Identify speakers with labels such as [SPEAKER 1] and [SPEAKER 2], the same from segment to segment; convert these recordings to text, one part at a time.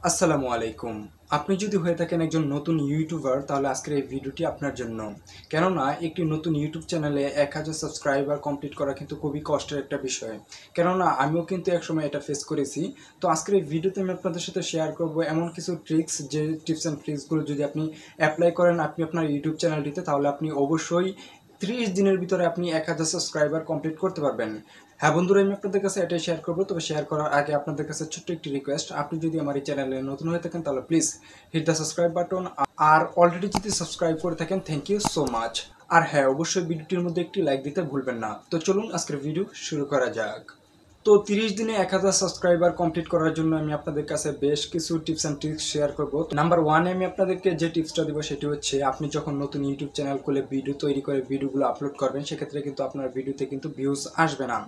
[SPEAKER 1] আসসালামু আলাইকুম। আপনি যদি হয়ে থাকেন একজন নতুন ইউটিউবার তাহলে আজকের এই ভিডিওটি আপনার জন্য। কেননা একটি নতুন ইউটিউব চ্যানেলে 1000 সাবস্ক্রাইবার কমপ্লিট করা কিন্তু খুবই কষ্টের একটা বিষয়। কেননা আমিও কিন্তু একসময় এটা ফেস করেছি। তো আজকের এই ভিডিওতে আমি আপনাদের সাথে শেয়ার করব এমন কিছু ট্রিক্স, যে টিপস অ্যান্ড ট্রিক্সগুলো যদি আপনি অ্যাপ্লাই করেন আপনি আপনার ইউটিউব চ্যানেলটিতে, তাহলে আপনি অবশ্যই 30 দিনের ভিতরে আপনি 1000 সাবস্ক্রাইবার কমপ্লিট করতে পারবেন। হ্যাঁ বন্ধুরা, আমি আপনাদের কাছে এটাই শেয়ার করবো। তবে শেয়ার করার আগে আপনাদের কাছে ছোট্ট একটি রিকোয়েস্ট, আপনি যদি আমার এই চ্যানেলে নতুন হয়ে থাকেন তাহলে please hit the subscribe button. আর অলরেডি যদি সাবস্ক্রাইব করে থাকেন, থ্যাংক ইউ সো মাচ। আর হ্যাঁ, অবশ্যই ভিডিওটির মধ্যে একটি লাইক দিতে ভুলবেন না। তো চলুন আজকের ভিডিও শুরু করা যাক। তো 30 দিনে 1000 সাবস্ক্রাইবার কমপ্লিট করার জন্য আমি আপনাদের কাছে বেশ কিছু টিপস অ্যান্ড ট্রিক্স শেয়ার করব। নাম্বার 1 আমি আপনাদেরকে যে টিপসটা দেবো সেটি হচ্ছে, আপনি যখন নতুন ইউটিউব চ্যানেল খুলে ভিডিও তৈরি করে ভিডিওগুলো আপলোড করবেন, সেক্ষেত্রে কিন্তু আপনার ভিডিওতে কিন্তু ভিউজ আসবে না,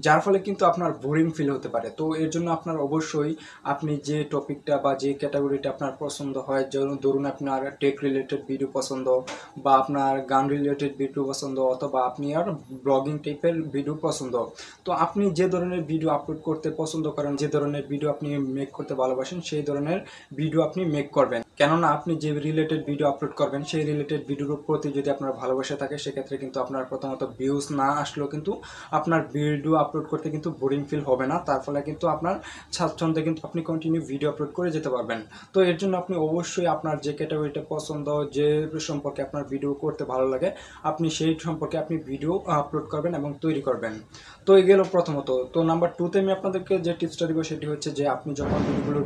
[SPEAKER 1] যার ফলে কিন্তু আপনার বোরিং ফিল হতে পারে। তো এর জন্য আপনার অবশ্যই আপনি যে টপিকটা বা যে ক্যাটাগরিটা আপনার পছন্দ হয়, ধরুন আপনার টেক রিলেটেড ভিডিও পছন্দ, বা আপনার গান রিলেটেড ভিডিও পছন্দ, অথবা আপনি আর ব্লগিং টাইপের ভিডিও পছন্দ। তো আপনি যে ধরনের ভিডিও আপলোড করতে পছন্দ করেন, যে ধরনের ভিডিও আপনি মেক করতে ভালোবাসেন, সেই ধরনের ভিডিও আপনি মেক করবেন। কেননা আপনি যে রিলেটেড ভিডিও আপলোড করবেন সেই রিলেটেড ভিডিওর প্রতি যদি আপনার ভালোবাসা থাকে, সেক্ষেত্রে কিন্তু আপনার প্রথমত ভিউজ না আসলেও কিন্তু আপনার ভিডিও আপলোড করতে কিন্তু বোরিং ফিল হবে না। তার ফলে কিন্তু আপনার স্বাচ্ছন্দ্যে কিন্তু আপনি কন্টিনিউ ভিডিও আপলোড করে যেতে পারবেন। তো এর জন্য আপনি অবশ্যই আপনার যে ক্যাটাগরিটা পছন্দ, যে সম্পর্কে আপনার ভিডিও করতে ভালো লাগে, আপনি সেই সম্পর্কে আপনি ভিডিও আপলোড করবেন এবং তৈরি করবেন। তো এই গেল প্রথমত। তো নাম্বার 2তে আমি আপনাদেরকে যে টিপসটা দিব সেটি হচ্ছে যে, আপনি যখন ভিডিওগুলো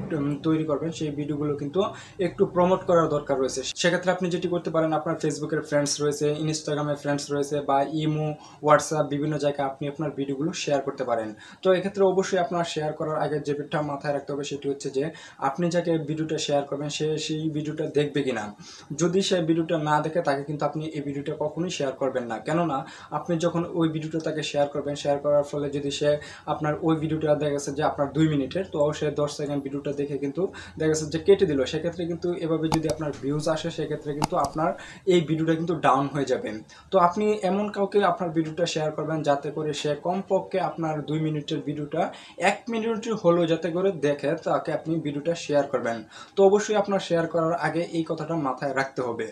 [SPEAKER 1] তৈরি করবেন সেই ভিডিওগুলো কিন্তু একটু প্রমোট করার দরকার রয়েছে। সেক্ষেত্রে আপনি যেটি করতে পারেন, আপনার ফেসবুকের ফ্রেন্ডস রয়েছে, ইনস্টাগ্রামের ফ্রেন্ডস রয়েছে, বা ইমো, হোয়াটসঅ্যাপ, বিভিন্ন জায়গায় আপনি আপনার ভিডিওগুলো শেয়ার করতে পারেন। তো এক্ষেত্রে অবশ্যই আপনার শেয়ার করার আগে যে বিষয়টা মাথায় রাখতে হবে সেটি হচ্ছে যে, আপনি যাকে ভিডিওটা শেয়ার করবেন সে সেই ভিডিওটা দেখবে কিনা। যদি সে ভিডিওটা না দেখে, তাকে কিন্তু আপনি এই ভিডিওটা কখনোই শেয়ার করবেন না। কেননা আপনি যখন ওই ভিডিওটা তাকে শেয়ার করবেন, শেয়ার করার ফলে যদি সে আপনার ওই ভিডিওটা দেখা গেছে যে আপনার 2 মিনিটের, তো সে 10 সেকেন্ড ভিডিওটা দেখে কিন্তু দেখা গেছে যে কেটে দিল, সেক্ষেত্রে কিন্তু এভাবে যদি আপনার ভিউজ আসে, সেক্ষেত্রে কিন্তু আপনার এই ভিডিওটা কিন্তু ডাউন হয়ে যাবে। তো আপনি এমন কাউকে আপনার ভিডিওটা শেয়ার করবেন যাতে করে সে কমপক্ষে আপনার 2 মিনিটের ভিডিওটা 1 মিনিটের হলেও যাতে করে দেখে, তাকে আপনি ভিডিওটা শেয়ার করবেন। তো অবশ্যই আপনার শেয়ার করার আগে এই কথাটা মাথায় রাখতে হবে।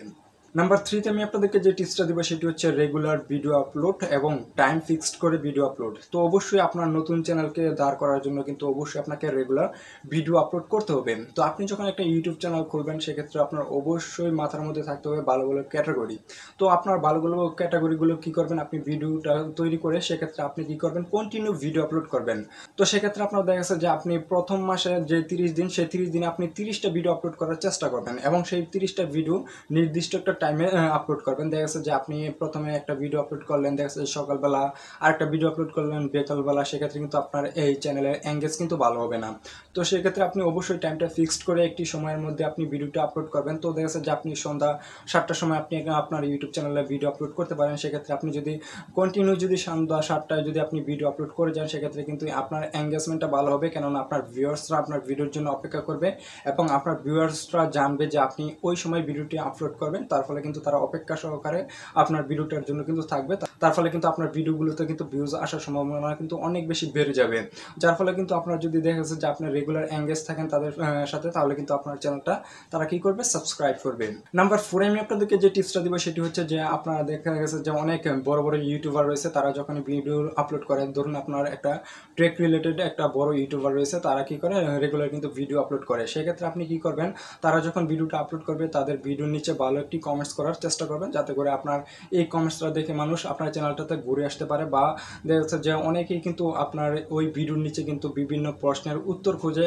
[SPEAKER 1] নাম্বার 3তে আমি আপনাদেরকে যে টিপসটা দিব সেটি হচ্ছে রেগুলার ভিডিও আপলোড এবং টাইম ফিক্সড করে ভিডিও আপলোড। তো অবশ্যই আপনার নতুন চ্যানেলকে দাঁড় করার জন্য কিন্তু অবশ্যই আপনাকে রেগুলার ভিডিও আপলোড করতে হবে। তো আপনি যখন একটা ইউটিউব চ্যানেল খুলবেন, সেক্ষেত্রে আপনার অবশ্যই মাথার মধ্যে থাকতে হবে ভালো ভালো ক্যাটাগরি। তো আপনার ভালো ভালো ক্যাটাগরিগুলো কী করবেন, আপনি ভিডিওটা তৈরি করে সেক্ষেত্রে আপনি কী করবেন, কন্টিনিউ ভিডিও আপলোড করবেন। তো সেক্ষেত্রে আপনার দেখা গেছে যে আপনি প্রথম মাসে যে 30 দিন, সেই 30 দিনে আপনি 30টা ভিডিও আপলোড করার চেষ্টা করবেন, এবং সেই 30টা ভিডিও নির্দিষ্ট একটা টাইমে আপলোড করবেন। দেখা গেছে যে আপনি প্রথমে একটা ভিডিও আপলোড করলেন, দেখা গেছে সকালবেলা, আর একটা ভিডিও আপলোড করলেন বিকালবেলা, সেক্ষেত্রে কিন্তু আপনার এই চ্যানেলের এঙ্গেজ কিন্তু ভালো হবে না। তো সেক্ষেত্রে আপনি অবশ্যই টাইমটা ফিক্সড করে একটি সময়ের মধ্যে আপনি ভিডিওটা আপলোড করবেন। তো দেখা গেছে যে আপনি সন্ধ্যা 7টার সময় আপনি আপনার ইউটিউব চ্যানেলে ভিডিও আপলোড করতে পারেন। সেক্ষেত্রে আপনি যদি কন্টিনিউ যদি সন্ধ্যা 7টায় যদি আপনি ভিডিও আপলোড করে যান, সেক্ষেত্রে কিন্তু আপনার এঙ্গেজমেন্টটা ভালো হবে। কেননা আপনার ভিউয়ার্সরা আপনার ভিডিওর জন্য অপেক্ষা করবে, এবং আপনার ভিউয়ার্সরা জানবে যে আপনি ওই সময় ভিডিওটি আপলোড করবেন। তার ফলে কিন্তু তারা অপেক্ষা সহকারে আপনার ভিডিওটার জন্য কিন্তু থাকবে। তার ফলে কিন্তু আপনার ভিডিওগুলোতে কিন্তু ভিউজ আসার সম্ভাবনা কিন্তু অনেক বেশি বেড়ে যাবে। যার ফলে কিন্তু আপনার যদি দেখা যাচ্ছে যে আপনার রেগুলার এঙ্গেজ থাকেন তাদের সাথে, তাহলে কিন্তু আপনার চ্যানেলটা তারা কি করবে, সাবস্ক্রাইব করবে। নাম্বার 4 আমি আপনাদেরকে যে টিপসটা দিব সেটি হচ্ছে যে, আপনারা দেখা গেছে যে অনেক বড় বড় ইউটিউবার রয়েছে, তারা যখন ভিডিও আপলোড করে, ধরুন আপনার একটা টেক রিলেটেড একটা বড় ইউটিউবার রয়েছে, তারা কি করে রেগুলার কিন্তু ভিডিও আপলোড করে। সেক্ষেত্রে আপনি কি করবেন, তারা যখন ভিডিওটা আপলোড করবে তাদের ভিডিওর নিচে ভালো একটি কমেন্টস করার চেষ্টা করবেন, যাতে করে আপনার এই কমেন্টসটা দেখে মানুষ আপনার চ্যানেলটাতে ঘুরে আসতে পারে। বা দেখা যাচ্ছে যে অনেকেই কিন্তু আপনার ওই ভিডিওর নিচে কিন্তু বিভিন্ন প্রশ্নের উত্তর খুঁজে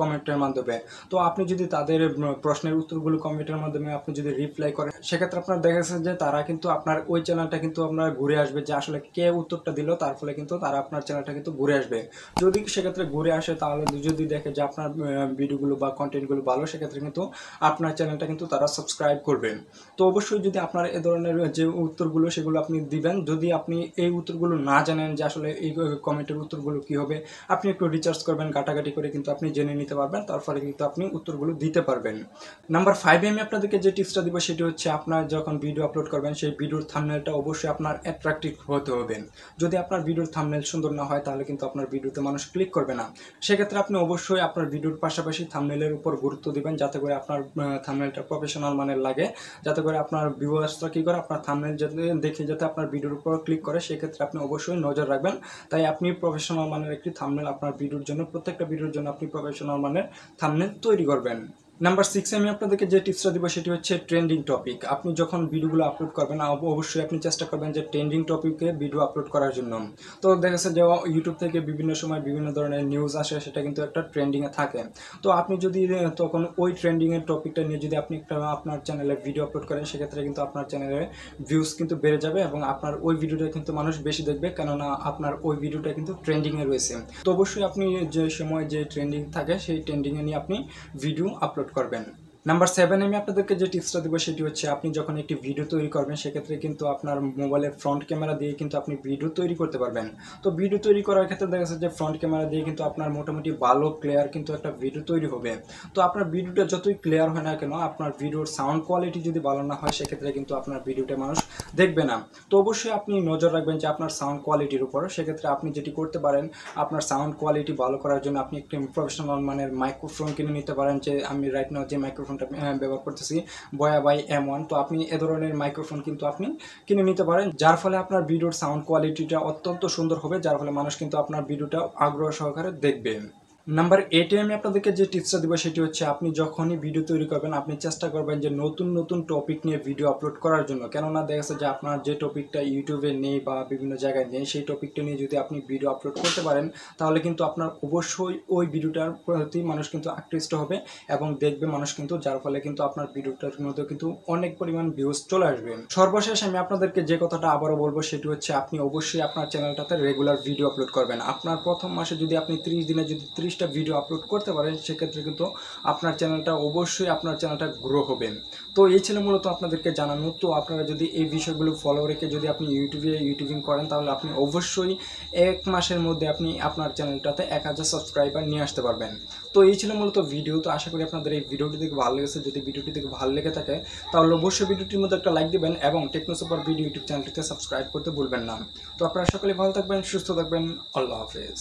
[SPEAKER 1] কমেন্টের মাধ্যমে। তো আপনি যদি তাদের প্রশ্নের উত্তরগুলো কমেন্টের মাধ্যমে আপনি যদি রিপ্লাই করেন, সেক্ষেত্রে আপনার দেখা যাচ্ছে যে তারা কিন্তু আপনার ওই চ্যানেলটা কিন্তু আপনার ঘুরে আসবে, যে আসলে কে উত্তরটা দিল। তার ফলে কিন্তু তারা আপনার চ্যানেলটা কিন্তু ঘুরে আসবে। যদি সেক্ষেত্রে ঘুরে আসে, তাহলে যদি দেখে যে আপনার ভিডিওগুলো বা কন্টেন্টগুলো ভালো, সেক্ষেত্রে কিন্তু আপনার চ্যানেলটা কিন্তু তারা সাবস্ক্রাইব করবেন। তো অবশ্যই যদি আপনার এ ধরনের যে উত্তরগুলো সেগুলো আপনি দিবেন। যদি আপনি এই উত্তরগুলো না জানেন যে আসলে এই কমেন্টের উত্তরগুলো কী হবে, আপনি একটু রিসার্চ করবেন, ঘাটাঘাটি করে কিন্তু আপনি জেনে নিতে পারবেন। তার ফলে কিন্তু আপনি উত্তরগুলো দিতে পারবেন। নাম্বার 5 আমি আপনাদেরকে যে টিপসটা দিব সেটি হচ্ছে, আপনার যখন ভিডিও আপলোড করবেন সেই ভিডিওর থাম্বনেলটা অবশ্যই আপনার অ্যাট্রাকটিভ হতে হবে। যদি আপনার ভিডিওর থাম্বনেল সুন্দর না হয়, তাহলে কিন্তু আপনার আপনার ভিডিওতে মানুষ ক্লিক করবে না। সেক্ষেত্রে আপনি অবশ্যই আপনার ভিডিওর পাশাপাশি থাম্বনেইলের উপর গুরুত্ব দিবেন, যাতে করে আপনার থাম্বনেইলটা প্রফেশনাল মানের লাগে, যাতে করে আপনার ভিউয়ার্সরা কী করে আপনার থাম্বনেইল দেখে যাতে আপনার ভিডিওর উপর ক্লিক করে। সেক্ষেত্রে আপনি অবশ্যই নজর রাখবেন। তাই আপনি প্রফেশনাল মানের একটি থাম্বনেইল আপনার ভিডিওর জন্য, প্রত্যেকটা ভিডিওর জন্য আপনি প্রফেশনাল মানের থাম্বনেইল তৈরি করবেন। নাম্বার 6 আমি আপনাদেরকে যে টিপসটা দিব সেটি হচ্ছে ট্রেন্ডিং টপিক। আপনি যখন ভিডিওগুলো আপলোড করবেন অবশ্যই আপনি চেষ্টা করবেন যে ট্রেন্ডিং টপিকে ভিডিও আপলোড করার জন্য। তো দেখা যাচ্ছে যে ইউটিউব থেকে বিভিন্ন সময় বিভিন্ন ধরনের নিউজ আসে, সেটা কিন্তু একটা ট্রেন্ডিংয়ে থাকে। তো আপনি যদি তখন ওই ট্রেন্ডিংয়ের টপিকটা নিয়ে যদি আপনি একটা আপনার চ্যানেলে ভিডিও আপলোড করেন, সেক্ষেত্রে কিন্তু আপনার চ্যানেলে ভিউজ কিন্তু বেড়ে যাবে এবং আপনার ওই ভিডিওটা কিন্তু মানুষ বেশি দেখবে, কেননা আপনার ওই ভিডিওটা কিন্তু ট্রেন্ডিংয়ে রয়েছে। তো অবশ্যই আপনি যে সময় যে ট্রেন্ডিং থাকে সেই ট্রেন্ডিংয়ে নিয়ে আপনি ভিডিও আপলোড করবেন। নাম্বার 7 আমি আপনাদেরকে যে টিপসটা দেবো সেটি হচ্ছে আপনি যখন একটি ভিডিও তৈরি করবেন, সেক্ষেত্রে কিন্তু আপনার মোবাইলের ফ্রন্ট ক্যামেরা দিয়ে কিন্তু আপনি ভিডিও তৈরি করতে পারবেন। তো ভিডিও তৈরি করার ক্ষেত্রে দেখা যাচ্ছে যে ফ্রন্ট ক্যামেরা দিয়ে কিন্তু আপনার মোটামুটি ভালো ক্লিয়ার কিন্তু একটা ভিডিও তৈরি হবে। তো আপনার ভিডিওটা যতই ক্লিয়ার হয় না কেন, আপনার ভিডিওর সাউন্ড কোয়ালিটি যদি ভালো না হয়, সেক্ষেত্রে কিন্তু আপনার ভিডিওটা মানুষ দেখবে না। তো অবশ্যই আপনি নজর রাখবেন যে আপনার সাউন্ড কোয়ালিটির উপর। সেক্ষেত্রে আপনি যেটি করতে পারেন, আপনার সাউন্ড কোয়ালিটি ভালো করার জন্য আপনি একটি প্রফেশনাল মানের মাইক্রোফোন কিনে নিতে পারেন। যে আমি রাইট নাও যে মাইক্রোফোনটা ব্যবহার করতেছি বয়া বাই M1, তো আপনি এ ধরনের মাইক্রোফোন কিন্তু আপনি কিনে নিতে পারেন, যার ফলে আপনার ভিডিওর সাউন্ড কোয়ালিটিটা অত্যন্ত সুন্দর হবে, যার ফলে মানুষ কিন্তু আপনার ভিডিওটা আগ্রহ সহকারে দেখবে। নাম্বার 8 আমি আপনাদেরকে যে টিপসটা দিব সেটি হচ্ছে আপনি যখনই ভিডিও তৈরি করবেন, আপনি চেষ্টা করবেন যে নতুন নতুন টপিক নিয়ে ভিডিও আপলোড করার জন্য। কেননা দেখা যাচ্ছে যে আপনার যে টপিকটা ইউটিউবে নেই বা বিভিন্ন জায়গায় নেই, সেই টপিকটা নিয়ে যদি আপনি ভিডিও আপলোড করতে পারেন, তাহলে কিন্তু আপনার অবশ্যই ওই ভিডিওটার প্রতি মানুষ কিন্তু আকৃষ্ট হবে এবং দেখবে মানুষ কিন্তু, যার ফলে কিন্তু আপনার ভিডিওটার মধ্যে কিন্তু অনেক পরিমাণ ভিউজ চলে আসবে। সর্বশেষ আমি আপনাদেরকে যে কথাটা আবারও বলবো সেটি হচ্ছে আপনি অবশ্যই আপনার চ্যানেলটাতে রেগুলার ভিডিও আপলোড করবেন। আপনার প্রথম মাসে যদি আপনি 30 দিনে যদি 30টা ভিডিও আপলোড করতে পারেন, সেক্ষেত্রে কিন্তু আপনার চ্যানেলটা অবশ্যই আপনার চ্যানেলটা গ্রো হবে। তো এই ছিল মূলত আপনাদেরকে জানানো। তো আপনারা যদি এই বিষয়গুলো ফলো রেখে যদি আপনি ইউটিউবিং করেন, তাহলে আপনি অবশ্যই 1 মাসের মধ্যে আপনি আপনার চ্যানেলটাতে 1000 সাবস্ক্রাইবার নিয়ে আসতে পারবেন। তো এই ছিল মূলত ভিডিও। তো আশা করি আপনাদের এই ভিডিওটি দেখে ভালো লেগেছে। যদি ভিডিওটি দেখে ভালো লেগে থাকে, তাহলে অবশ্যই ভিডিওটির মধ্যে একটা লাইক দিবেন এবং টেকনো সুপার বিডি ইউটিউব চ্যানেলটিতে সাবস্ক্রাইব করতে ভুলবেন না। তো আপনারা সকলে ভালো থাকবেন, সুস্থ থাকবেন। আল্লাহ হাফেজ।